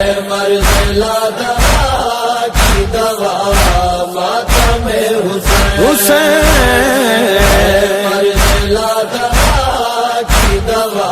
मर्ज़ला दवा की दवा मातम हुसैन, मर्ज़ला दवा की दवा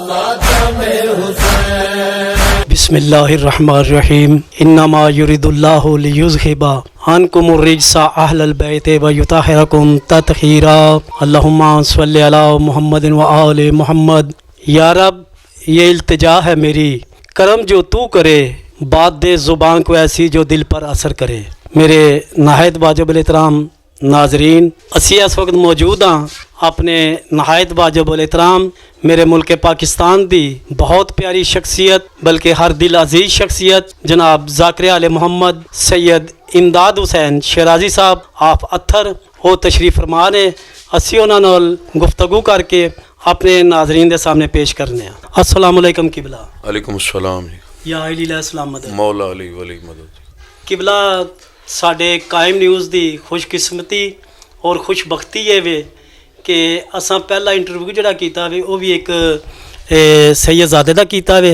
मातम हुसैन। बिस्मिल्लाहिर्रहमानिर्रहीम। इन्नमा युरिदुल्लाहु लियुज़हिबा अन्कुमुर रिज्सा अहलल बैति व युतहिरकुम तत्हीरा। अल्लाहुम्मा सल्लि अला मुहम्मदिन व आले मुहम्मद। या रब, ये इल्तिजा है मेरी, करम जो तू करे, बात दे ज़ुबान को ऐसी जो दिल पर असर करे। मेरे नहायत वाजिबुल एहतराम नाजरीन, असी इस वक्त मौजूद हाँ अपने नहायत वाजिबुल एहतराम मेरे मुल्क पाकिस्तान दी बहुत प्यारी शख्सियत, बल्कि हर दिल अजीज़ शख्सियत जनाब ज़ाकिर आले मोहम्मद सैयद इमदाद हुसैन शराजी साहब आप अत्थर हो तशरीफ़ फरमा ने। असी उन्हां नाल गुफ्तगू करके अपने नाजरीन के सामने पेश करने। अस्सलाम वालेकुम किबला। वालेकुम सलाम या अली सलाम मदद मौला अली वली मदद। किबला साडे कायम न्यूज़ दी खुशकिस्मती और खुशबख्ती ये वे कि असां पहला इंटरव्यू जिहड़ा कीता वे वो भी एक सैयदज़ादे दा कीता वे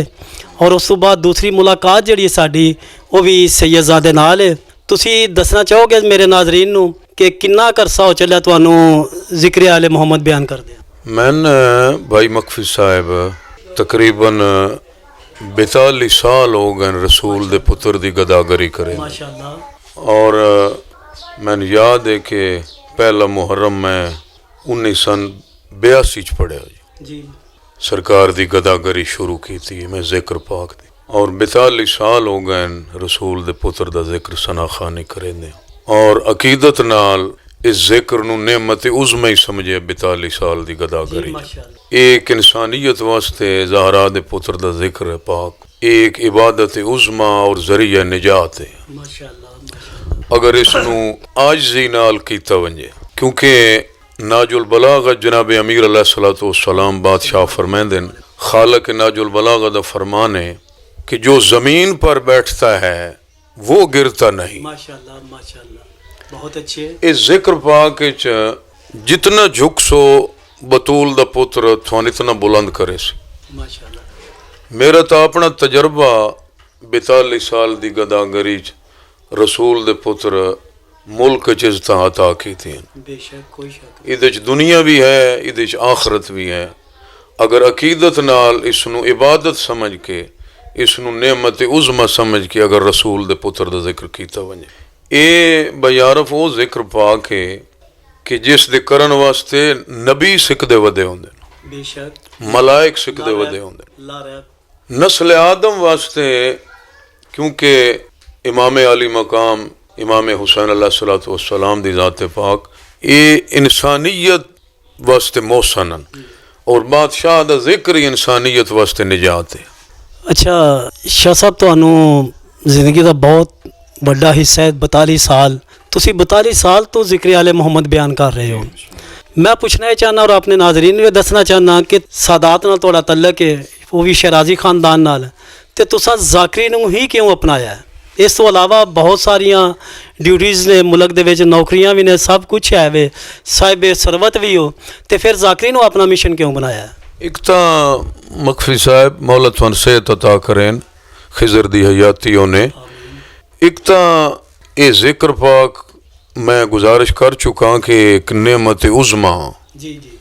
और उस तो बाद दूसरी मुलाकात जिहड़ी साडी वो भी सैयदज़ादे नाल है। तुसी दसना चाहोगे मेरे नाजरीन नूं कि किन्ना करसा हो चलिया तुहानूं ज़िक्र आले मोहम्मद बयान कर दिया? मैंने भाई मकफी साहब तकरीबन 42 साल हो गए रसूल दे पुत्र दी गदागरी करे माशाअल्लाह। और मैंने याद है कि पहला मुहर्रम में 1982 पढ़िया जी सरकार दी गदागरी शुरू की थी मैं जिक्र पाक दी। और 42 साल हो गए रसूल दे पुत्र दा जिक्र सना खानी करेंदे और अकीदत नाल इस जिक्र नूं नेमत उज़्मा ही समझे। 42 साल दी गदागरी एक इंसानियत वास्ते ज़हरा दे पुत्र दा जिक्र है पाक, एक इबादत उज़्मा और ज़रिया निजात है। अगर इसनूं आजिज़ी नाल कीता वंजे, क्योंकि नाजुल बलागत जनाब अमीर अलैहिस्सलातु वस्सलाम बादशाह फरमांदे न, खालिक नाजुल बलागत दा फरमान है कि जो ज़मीन पर बैठता है वो गिरता नहीं। माशाअल्लाह माशाअल्लाह, बहुत अच्छे। इस जिक्र पाक जितना झुक सो बतूल दा पुत्र थान इतना बुलंद करे सी। माशाअल्लाह। मेरा तो अपना तजर्बा 42 साल दी गदागरी रसूल दे पुत्र मुल्क च इज़्ज़तां अता कीतियां। बेशक कोई शक इहदे च दुनिया भी है, इहदे च आखरत भी है। अगर अकीदत नाल इसनूं इबादत समझ के, इसनूं नेमत उज़्मा समझ के अगर रसूल दे पुत्र दा जिक्र कीता वंजे, ये बयारफ वो जिक्र पाक है कि जिस दे करन वास्ते नबी सिकदे वदे होंदे, बेशक मलाइक सिकदे वदे होंदे, नस्ल आदम वास्ते, क्योंकि इमाम आली मकाम इमाम हुसैन अलैहिस्सलातु वस्सलाम दी ज़ात पाक ये इंसानियत वास्ते मोहसनन और बादशाह दा जिक्र ही इंसानियत वास्ते निजात है। अच्छा शाह साहब, तुहानूं जिंदगी दा बहुत बड़ा हिस्सा है 42 साल, तुसी 42 साल तो ज़िक्र आले मोहम्मद बयान कर रहे हो। मैं पूछना ये चाहना और अपने नाजरीन भी दसना चाहना कि सादात नाल तुहाडा तल्लक है, वो भी शराजी खानदान नाल, ते तुसां ज़ाकिरी नूं ही क्यों अपनाया है? इस तो अलावा बहुत सारिया ड्यूटीज़ ने, मुल्क दे विच नौकरियां भी ने, सब कुछ है वे, साहिब सरवत भी हो, तो फिर ज़ाकिरी नूं अपना मिशन क्यों बनाया है? एक तो मकफी साहब मौला तुहानूं सेहत अता करें खिजर दी हयाती ने। एक तो ये जिक्र पाक मैं गुजारिश कर चुका कि एक नेमत उज़्मा जी जी,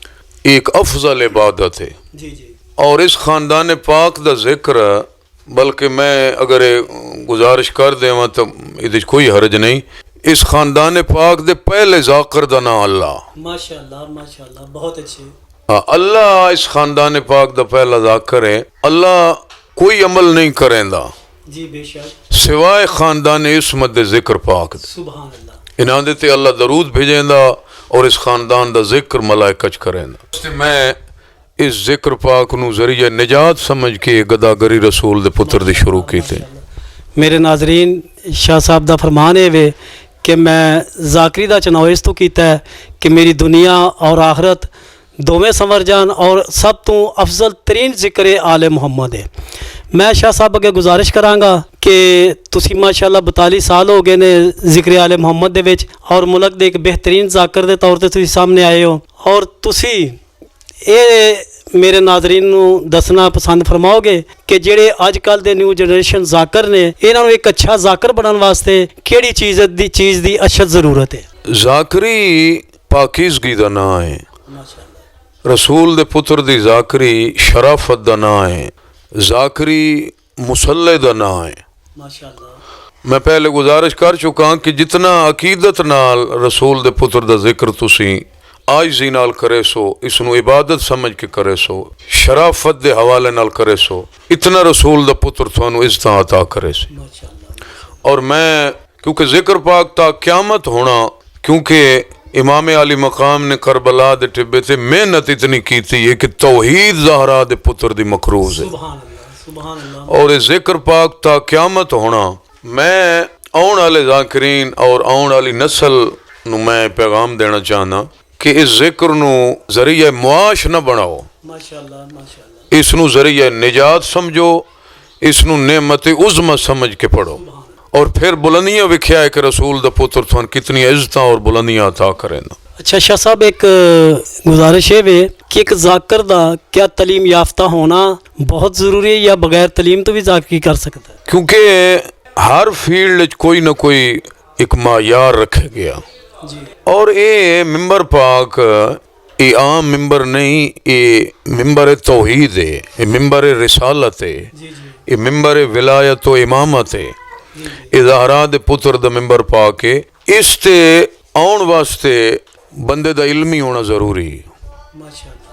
एक अफजल इबादत है जी जी, और इस ख़ानदान पाक दा जिक्र, बल्कि मैं अगर गुजारिश कर देवां तो इहदे च कोई हरज नहीं, इस ख़ानदान पाक दे पहले ज़ाकिर दा नाम अल्लाह। माशाअल्लाह माशाअल्लाह, बहुत अच्छे। अल्लाह इस ख़ानदान पाक दा पहला ज़ाकिर है। अल्लाह कोई अमल नहीं करेंदा जी बेशक, सिवाय ख़ानदान इस्मत दे जिक्र पाक दे। सुभान अल्लाह। इन्हां दे ते अल्लाह दरूद भेजेंदा और इस ख़ानदान दा जिक्र मलाइका च करेंदा। मैं इस जिक्र पाक नूं ज़रिया निजात समझ के गदागरी रसूल दे पुत्र दी शुरू की थे। मेरे नाजरीन, शाह साहब दा फरमान है वे कि मैं ज़ाकिरी दा चुनाव इस तो कीता है कि मेरी दुनिया और आखरत दोवें संवर जान और सब तो अफजल तरीन जिक्र आले मुहम्मद है। मैं शाह साहब अगे गुजारिश करांगा कि तुसी माशाअल्लाह 42 साल हो गए ने जिक्र आले मुहम्मद दे विच और मुल्क दे एक बेहतरीन ज़ाकिर दे तौर ते तुसी सामने आए हो और तुसी ये ਮੇਰੇ ਨਾਜ਼ਰੀਨ ਨੂੰ ਦੱਸਣਾ ਪਸੰਦ ਫਰਮਾਓਗੇ ਕਿ ਜਿਹੜੇ ਅੱਜ ਕੱਲ ਦੇ ਨਿਊ ਜਨਰੇਸ਼ਨ ਜ਼ਾਕਰ ਨੇ ਇਹਨਾਂ ਨੂੰ ਇੱਕ ਅੱਛਾ ਜ਼ਾਕਰ ਬਣਨ ਵਾਸਤੇ ਕਿਹੜੀ ਚੀਜ਼ ਦੀ ਅਸ਼ਦ ਜ਼ਰੂਰਤ ਹੈ? ਜ਼ਾਕਰੀ ਪਾਕੀਜ਼ਗੀ ਦਾ ਨਾਂ ਹੈ। रसूल दे पुत्र दी ज़ाकरी शराफत दा नाम है। ज़ाकरी मुसल्ले दा नाम है। माशाअल्लाह। मैं पहले गुजारिश कर चुका कि जितना अकीदत नाल रसूल दे पुत्र दा जिक्र तुसी आजिज़ी नाल करे सो, इसनू इबादत समझ के करे सो, शराफत दे हवाले नाल करे सो, इतना रसूल दा पुत्र थानू इज़्ज़त अता करे सी। और मैं क्योंकि जिक्र पाक ता क़यामत होना, क्योंकि इमाम अली मकाम ने करबला दे टिब्बे ते मेहनत इतनी की थी कि तौहीद ज़हरा दे पुत्र दी मकरूज है। सुभान अल्लाह। और इस जिक्र पाक ता क़यामत होना, मैं आने वाले ज़ाकिरीन और आने वाली नस्ल नू मैं पैगाम देना चाहना कि इस जिक्र नू ज़रिया मुआश न बनाओ। माशाअल्लाह माशाअल्लाह। इसनू ज़रिया निजात समझो, इसनू नेमत उज़्मा समझ के पढ़ो। और फिर बुलंदियाँ विख्या है कि रसूल दा पुत्र थान कितनी इज्जत और बुलंदियाँ अता करें। अच्छा शाह साहब, एक गुजारिश है वे कि एक जाकर दा क्या तलीम याफ्ता होना बहुत ज़रूरी है या बगैर तलीम तो भी जाकर कर सकता है? क्योंकि हर फील्ड कोई ना कोई एक मायार रखा गया जी। और ये मिंबर पाक ये आम मिंबर नहीं, ये मिंबर तौहीद है, ये मिंबर रिसालत है, ये मिंबर विलायत व इमामत है। इज़हारा दे पुत्र दा मिंबर पा के इस ते आउण वास्ते बंदे दा इल्मी होना ज़रूरी है।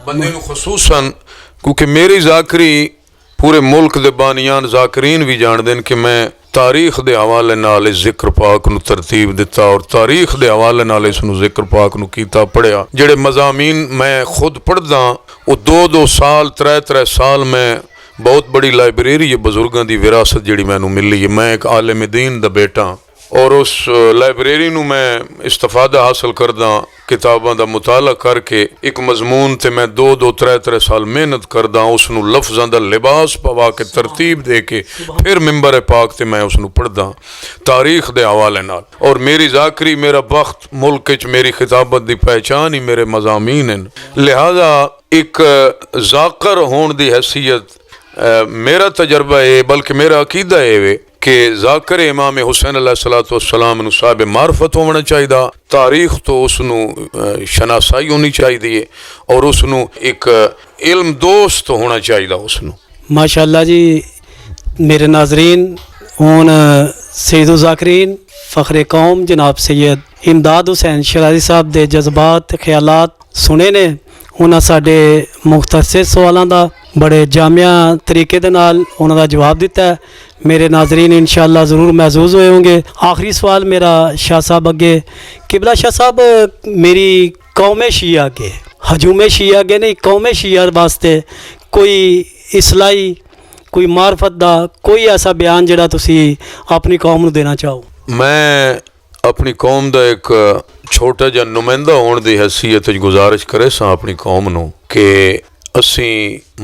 बंदे नू खसूसन, क्योंकि मेरी ज़ाकरी पूरे मुल्क दे बानियान ज़ाकरीन भी जान देन कि मैं तारीख दे हवाले नाल इस जिक्र पाक नू तरतीब दिता और तारीख दे हवाले नाल इस नू जिक्र पाक नू कीता पढ़िया। जेड़े मज़ामीन मैं खुद पढ़दा वो 2-2 साल 3-3 साल मैं बहुत बड़ी लाइब्रेरी है बजुर्गों की विरासत जी मैनू मिली है। मैं एक आलिम दीन दा बेटा और उस लाइब्रेरी नू मैं इस्तिफादा हासिल करदा, किताबां दा मुताला करके एक मजमून ते मैं 2-2 3-3 साल मेहनत करदा, उसनू लफ्ज़ां दा लिबास पवा के तरतीब दे के फिर मिंबर पाक ते मैं उसनू पढ़दा तारीख दे हवाले नाल। और मेरी ज़ाकरी मेरा बख्त मुल्क च मेरी खिताबत दी पहचान ही मेरे मज़ामीन हैं। लिहाजा एक ज़ाकर होने की हैसियत मेरा तजर्बा है, बल्कि मेरा अकीदा है कि ज़ाकर इमाम हुसैन अलैहिस्सलातु वस्सलाम नू साहिब मार्फत होना चाहिए, तारीख तो उसनू शनासाई होनी चाहिए और उसनू एक इल्म दोस्त होना चाहिए उसनू। माशाअल्लाह जी। मेरे नाजरीन हुन सैयद ज़ाकिरीन फ़ख्रे कौम जनाब सैयद इमदाद हुसैन शराजी साहब दे जज्बात ख्यालात सुने ने। उन्हां साडे मुख्तसर सवालों का बड़े जामिया तरीके दे नाल उन्हां दा जवाब दिता है। मेरे नाजरीन इंशाअल्लाह ज़रूर महजूज़ होए होंगे। आखिरी सवाल मेरा शाह साहब अगे, किबला शाह साहब, मेरी कौम शिया के हजूम शिया के नहीं, कौम शिया वास्ते कोई इसलाई कोई मार्फत दा कोई ऐसा बयान जिहड़ा तुसी अपनी कौम नू देना चाहो? मैं अपनी कौम दा एक छोटा जिहा नुमाइंदा होने की हैसियत गुजारिश करे सां अपनी कौम नू कि असी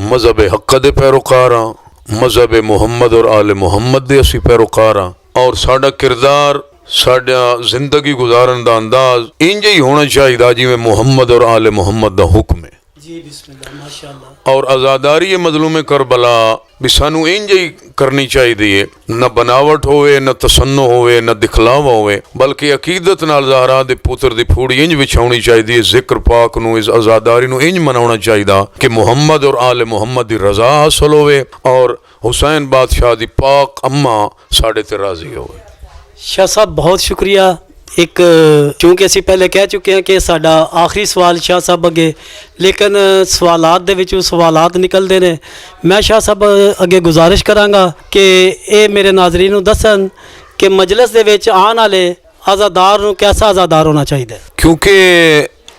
मजहब हक दे पैरोकार हाँ, मजहब मुहम्मद और आले मुहम्मद दे असी पैरोकार हाँ और साडा किरदार साडा जिंदगी गुजारन दा अंदाज इंज ही होना चाहिए जिवें मुहम्मद और आले मुहम्मद दा हुक्म है। जी बिस्मिल्लाह माशाअल्लाह। और आज़ादारी मजलूम करबला भी सानू इंज ही करनी चाहिए, न बनावट होवे, न तसन्नो होवे, न दिखलावा होवे, बल्कि अकीदत नाल ज़हरा दे पुत्र दी फूड़ी इंज विछाउणी चाहिए। जिक्र पाक नू इस आज़ादारी नू इंज मनाउणा चाहिए कि मुहम्मद और आले मुहम्मद दी रज़ा हासिल होवे और हुसैन बादशाह दी पाक अम्मा साडे ते राज़ी होवे। शाह साहब बहुत शुक्रिया। एक चूँकि असी पहले कह चुके हैं कि साडा आखिरी सवाल शाह साहब अगे, लेकिन सवालात दे विचों सवालात निकलते हैं। मैं शाह साहब अगे गुजारिश करांगा कि ये मेरे नाजरीन नूं दसन कि मजलिस दे विच आने वाले आज़ादार नूं कैसा आज़ादार होना चाहिए? क्योंकि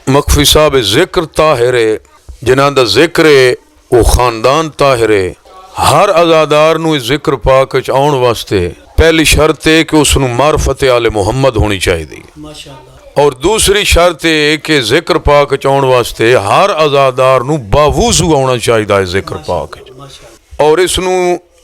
मखफी साहब जिक्र ताहिर है, जिन्हां दा जिक्र है वो खानदान ताहिर है। हर आज़ादार नूं इस जिक्र पाक च आउण वास्ते पहली शर्त है कि उसनू मार्फत आले मुहम्मद होनी चाहिए माशाअल्लाह। और दूसरी शर्त है कि जिक्र पाक चाउण वास्ते हर आज़ादार नू बावजू आना चाहिए जिक्र पाक, और इसनू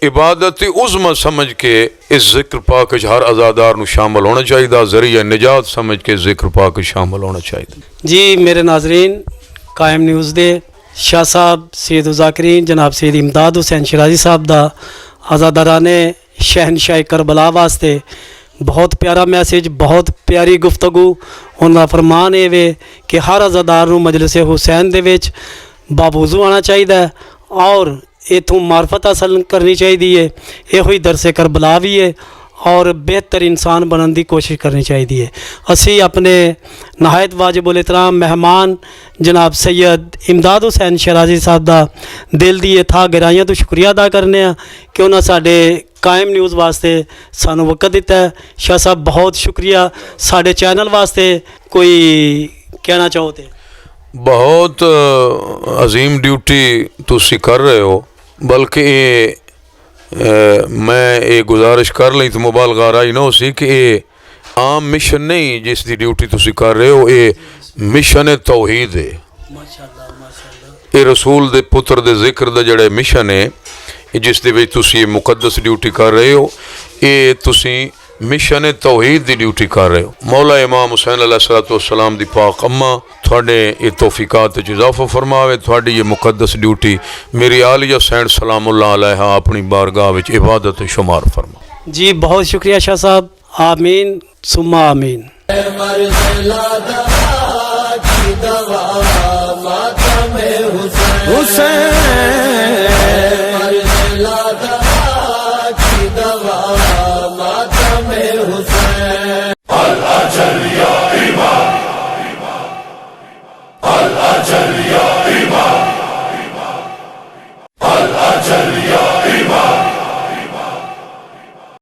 इबादत उज़्मा समझ के इस जिक्र पाक हर आज़ादार नू शामिल होना चाहिए, ज़रिया निजात समझ के जिक्र पाक शामिल होना चाहिए। जी मेरे नाजरीन, कायम न्यूज़ दे शाह साहब सैयद ज़ाकिरीन जनाब सैयद इमदाद हुसैन शराजी साहब दा आज़ादाराने शहनशाह करबला वास्ते बहुत प्यारा मैसेज, बहुत प्यारी गुफ्तगू। उन्होंने फरमान ये वे कि हर अज़ादार नूं मजलिस हुसैन दे विच बावजू आना चाहिए और इथों मार्फत हासल करनी चाहिए। यो ही दरसे करबला भी है और बेहतर इंसान बनने की कोशिश करनी चाहिए। असी अपने नहायत वाजिबुल एहतराम मेहमान जनाब सैयद इमदाद हुसैन शराजी साहब का दिल दी था गहराइयां तो शुक्रिया अदा करने कि उन्होंने साडे कायम न्यूज़ वास्ते सानू वक्त दिता है। शाह साहब बहुत शुक्रिया। साडे चैनल वास्ते कोई कहना चाहो तो? बहुत अजीम ड्यूटी तुसी कर रहे हो, बल्कि मैं ये गुजारिश कर ली तो मुबालगा राई ना उसी कि ये आम मिशन नहीं जिसकी ड्यूटी तुसी कर रहे हो, ये मिशन तौहीद है। ये रसूल दे पुत्र दे जिक्र दा जड़े मिशन है जिस दे विच तुसी ये मुकद्दस ड्यूटी कर रहे हो, ये तुसी मिशन तौहीद की ड्यूटी कर रहे हो। मौला इमाम हुसैन अलैहिस्सलाम दी पाक अम्मा थोड़े ये तौफीकात इजाफा फरमावे। थोड़ी ये मुकद्दस ड्यूटी मेरी आलिया सैन सलामुल्लाह अलैहा अपनी बारगाह विच इबादत शुमार फरमा। जी बहुत शुक्रिया शाह साहब। आमीन सुम्मा आमीन। मर्ज़ला दवा की दवा मातम हुसैन